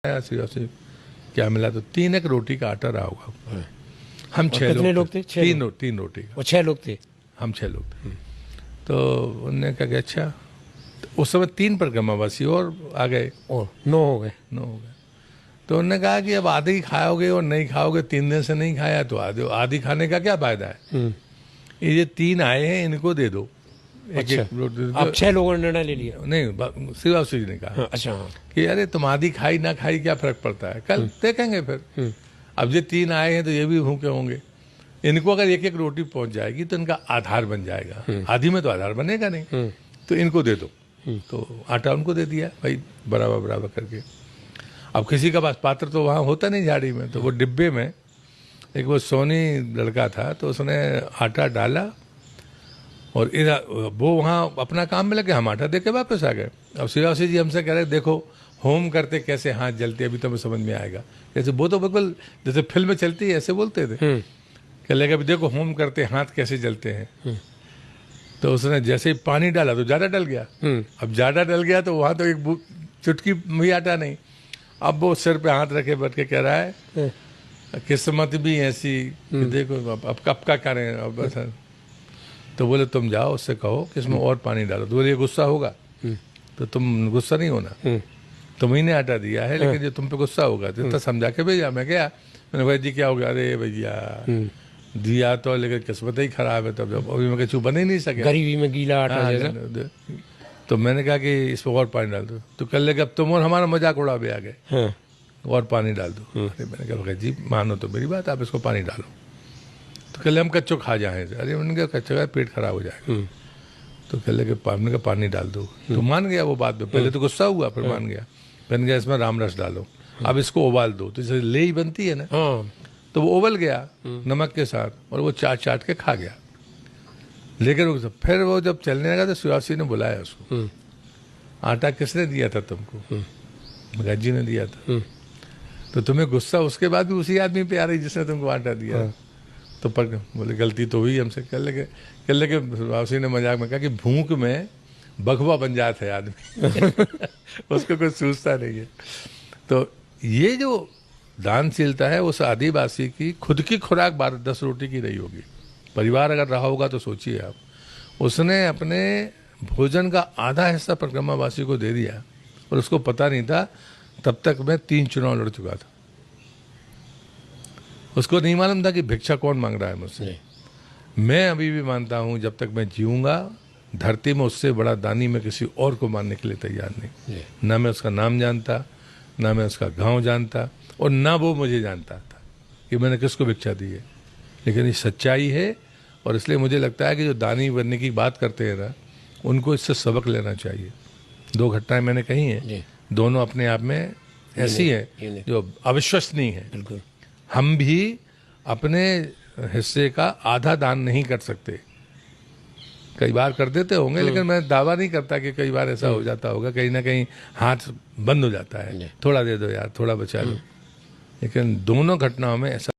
से क्या मिला तो 3 एक रोटी का आटा रहा होगा। हम 6 लोग थे? 3 रोटी का। वो 6 लोग थे। हम 6 लोग थे। तो उन्होंने कहा कि अच्छा, तो उस समय 3 परिक्रमावासी और आ गए, और 9 हो गए। तो उन्होंने कहा कि अब आधे ही खाओगे और नहीं खाओगे, 3 दिन से नहीं खाया तो आधी खाने का क्या फायदा है। ये 3 आए हैं, इनको दे दो। अच्छा, एक रोटी। अब 6 लोगों ने निर्णय ले लिया। नहीं, श्रीवास्तव जी ने कहा। हाँ, अच्छा, हाँ। कि अरे तुम आधी खाई ना खाई क्या फर्क पड़ता है, कल देखेंगे फिर। अब ये 3 आए हैं तो ये भी भूखे होंगे, इनको अगर एक एक रोटी पहुंच जाएगी तो इनका आधार बन जाएगा। आधी में तो आधार बनेगा नहीं, तो इनको दे दो। तो आटा उनको दे दिया भाई, बराबर बराबर करके। अब किसी का पास पात्र तो वहाँ होता नहीं झाड़ी में, तो वो डिब्बे में एक वो सोनी लड़का था, तो उसने आटा डाला और वो वहाँ अपना काम में लगे, हम आटा दे के वापस आ गए। अब श्रीवासी जी हमसे कह रहे देखो होम करते कैसे हाथ जलते, अभी तुम्हें समझ में आएगा। जैसे वो तो बिल्कुल जैसे फिल्म में चलती है ऐसे बोलते थे। कह लगे अभी देखो होम करते हाथ कैसे जलते हैं। तो उसने जैसे ही पानी डाला तो ज़्यादा डल गया। अब ज़्यादा डल गया तो वहाँ तो एक चुटकी भी आटा नहीं। अब वो सिर पे हाथ रखे बैठ के कह रहा है किस्मत भी ऐसी कि देखो अब कब का करें। अब बस तो बोले तुम जाओ उससे कहो कि इसमें और पानी डालो। तो बोले ये गुस्सा होगा, तो तुम गुस्सा नहीं होना, तुम्ही ने आटा दिया है लेकिन जो तुम पे गुस्सा होगा तो इतना समझा के भेजा। मैं गया, मैंने भाई जी क्या हो गया, अरे भैया दिया तो लेकिन किस्मत ही खराब है। तब जब अभी मैं कुछ बन ही नहीं सके, गरीबी में गीला आटा जैसा। तो मैंने कहा कि इसमें और पानी डाल दो। तो कल लेके अब तुम और हमारा मजाक उड़ा भी आ गए, और पानी डाल दो। अरे मैंने कहा भगत जी मानो तो मेरी बात, आप इसको पानी डालो। तो कल हम कच्चो खा जाए। अरे मैंने कहा कच्चो का पेट खराब हो जाएगा। तो कह लगे हमने कहा पानी डाल दो। तो मान गया वो बात में, पहले तो गुस्सा हुआ फिर मान गया। मैंने कहा इसमें राम रस डालो, अब इसको उबाल दो। तो जैसे ले ही बनती है ना, तो वो उबल गया नमक के साथ, और वो चाट चाट के खा गया। लेकिन फिर वो जब चलने लगा तो श्रीवासी ने बुलाया उसको, आटा किसने दिया था तुमको? भगत जी ने दिया था। तो तुम्हें गुस्सा उसके बाद भी उसी आदमी पे आ रही जिसने तुमको आटा दिया। तो पर बोले गलती तो हुई हमसे। कल लेके श्रीवासी ने मजाक में कहा कि भूख में बघवा बन जाता है आदमी उसको कुछ सूझता नहीं है। तो ये जो दानशीलता है उस आदिवासी की खुद की खुराक 10 रोटी की रही होगी। परिवार अगर रहा होगा तो सोचिए आप, उसने अपने भोजन का आधा हिस्सा परिक्रमावासी को दे दिया और उसको पता नहीं था। तब तक मैं 3 चुनाव लड़ चुका था। उसको नहीं मालूम था कि भिक्षा कौन मांग रहा है मुझसे। मैं अभी भी मानता हूं जब तक मैं जीऊंगा धरती में उससे बड़ा दानी मैं किसी और को मानने के लिए तैयार नहीं। ना मैं उसका नाम जानता, ना मैं उसका गांव जानता, और ना वो मुझे जानता था कि मैंने किसको भिक्षा दी है। लेकिन ये सच्चाई है, और इसलिए मुझे लगता है कि जो दानी बनने की बात करते हैं ना, उनको इससे सबक लेना चाहिए। 2 घटनाएं मैंने कही हैं, दोनों अपने आप में ऐसी हैं जो अविश्वसनीय है। बिल्कुल, हम भी अपने हिस्से का आधा दान नहीं कर सकते। कई बार कर देते होंगे, लेकिन मैं दावा नहीं करता कि कई बार ऐसा हो जाता होगा, कहीं ना कहीं हाथ बंद हो जाता है, थोड़ा दे दो यार, थोड़ा बचा लो। लेकिन दोनों घटनाओं में ऐसा